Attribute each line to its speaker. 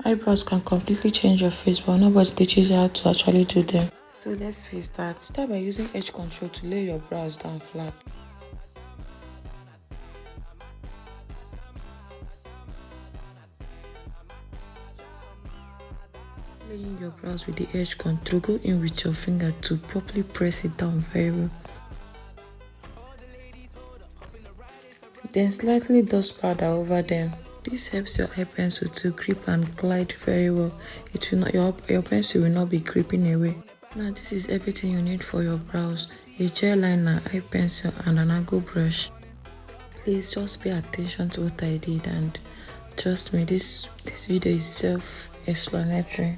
Speaker 1: Eyebrows can completely change your face, but nobody teaches you how to actually do them. So let's face that. Start by using edge control to lay your brows down flat. Laying your brows with the edge control, go in with your finger to properly press it down very well. Then slightly dust powder over them. This helps your eye pencil to grip and glide very well. It will not, your pencil will not be creeping away. Now this is everything you need for your brows: a gel liner, eye pencil and an angle brush. Please just pay attention to what I did, and trust me, this video is self-explanatory.